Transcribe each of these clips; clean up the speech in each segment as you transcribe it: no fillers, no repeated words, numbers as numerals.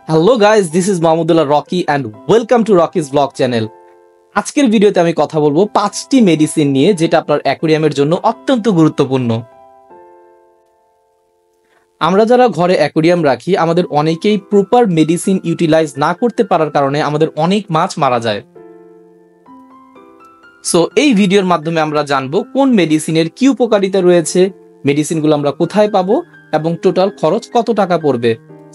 Hello guys, this is Mahmudullah Rocky and welcome to রকিস blog channel. আজকের ভিডিওতে আমি কথা বলবো 5টি মেডিসিন নিয়ে, যেটা আপনার অ্যাকুরিয়ামের জন্য অত্যন্ত গুরুত্বপূর্ণ। আমরা যারা ঘরে অ্যাকুরিয়াম রাখি, আমাদের অনেকেই প্রপার মেডিসিন ইউটিলাইজ না করতে পারার কারণে আমাদের অনেক মাছ মারা যায়। সো এই ভিডিওর মাধ্যমে আমরা জানবো কোন মেডিসিনের কি উপকারিতা রয়েছে, মেডিসিনগুলো আমরা কোথায় পাবো এবং টোটাল খরচ কত টাকা পড়বে।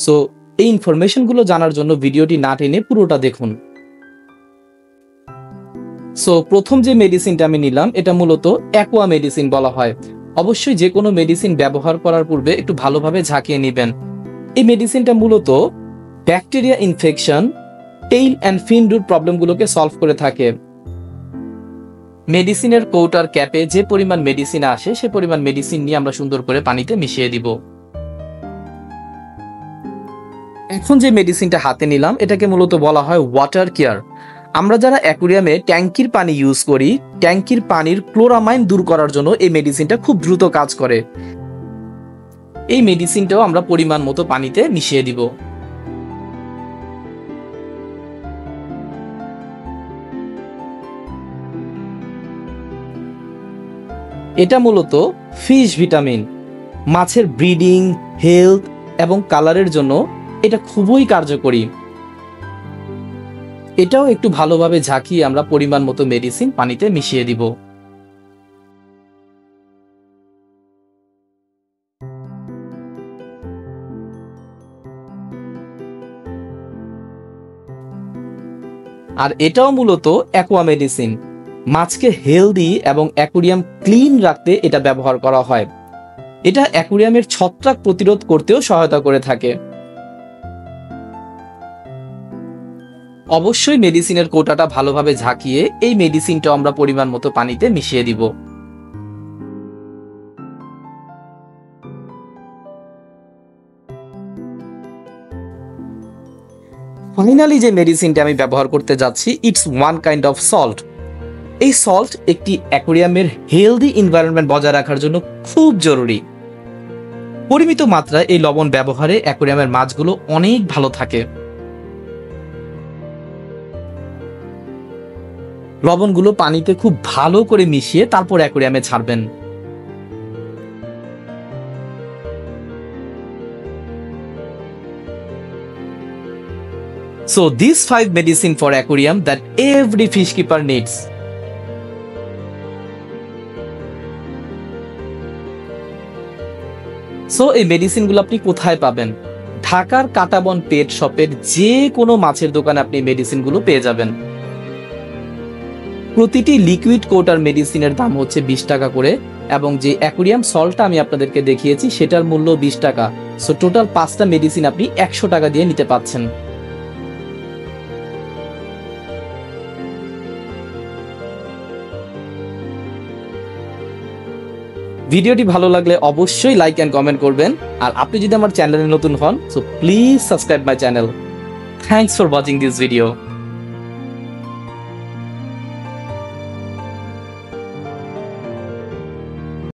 সো এই ইনফরমেশনগুলো জানার জন্য ভিডিওটি না টেনে পুরোটা দেখুন। সো প্রথম যে মেডিসিনটা আমি নিলাম, এটা মূলত অ্যাকোয়া মেডিসিন বলা হয়। অবশ্যই যে কোনো মেডিসিন ব্যবহার করার পূর্বে একটু ভালোভাবে ঝাঁকিয়ে নেবেন। এই মেডিসিনটা মূলত bacteria infection, tail and fin rot প্রবলেমগুলোকে সলভ করে থাকে। মেডিসিনের কৌটার ক্যাপে যে পরিমাণ মেডিসিন আসে, সে পরিমাণ মেডিসিন নিয়ে আমরা সুন্দর করে পানিতে মিশিয়ে দিব। এখন যে মেডিসিনটা হাতে নিলাম, এটাকে মূলত বলা হয় ওয়াটার কেয়ার। আমরা যারা অ্যাকুরিয়ামে ট্যাঙ্কির পানি ইউজ করি, ট্যাঙ্কির পানির ক্লোরামাইন দূর করার জন্য এই মেডিসিনটা খুব দ্রুত কাজ করে। এই মেডিসিনটাও আমরা পরিমাণ মতো পানিতে মিশিয়ে দিব। এটা মূলত ফিশ ভিটামিন। মাছের ব্রিডিং, হেলথ এবং কালারের জন্য এটা খুবই কার্যকরী। এটাও একটু ভালোভাবে ঝাঁকিয়ে আমরা পরিমাণ মতো মেডিসিন পানিতে মিশিয়ে দিব। আর এটাও মূলত অ্যাকোয়া মেডিসিন। মাছকে হেলদি এবং অ্যাকুরিয়াম ক্লিন রাখতে এটা ব্যবহার করা হয়। এটা অ্যাকুরিয়ামের ছত্রাক প্রতিরোধ করতেও সহায়তা করে থাকে। অবশ্যই মেডিসিনের কোটাটা ভালোভাবে ঝাঁকিয়ে এই মেডিসিনটা আমরা পরিমাণ মতো পানিতে মিশিয়ে দিব। ফাইনালি যে মেডিসিনটা আমি ব্যবহার করতে যাচ্ছি, it's one kind of salt. এই সল্ট একটি অ্যাকুরিয়ামের হেলদি এনভায়রনমেন্ট বজায় রাখার জন্য খুব জরুরি। পরিমিত মাত্রায় এই লবণ ব্যবহারে অ্যাকুরিয়ামের মাছগুলো অনেক ভালো থাকে। লবণগুলো পানিতে খুব ভালো করে মিশিয়ে তারপর অ্যাকুরিয়ামে ছাড়বেন। So these 5 medicine for aquarium that every fish keeper needs. So এই মেডিসিনগুলো আপনি কোথায় পাবেন? ঢাকার কাঁটাবন পেট শপের যে কোনো মাছের দোকানে আপনি মেডিসিনগুলো পেয়ে যাবেন। প্রতিটি লিকুইড কোটার মেডিসিনের দাম হচ্ছে 20 টাকা করে, এবং যে অ্যাকুরিয়াম সল্টটা আমি আপনাদেরকে দেখিয়েছি সেটার মূল্য 20 টাকা। সো টোটাল 5টা মেডিসিন আপনি 100 টাকা দিয়ে নিতে পাচ্ছেন। ভিডিওটি ভালো লাগলে অবশ্যই লাইক এন্ড কমেন্ট করবেন। আর আপনি যদি আমার চ্যানেলে নতুন হন, so please subscribe my channel. Thanks for watching this video.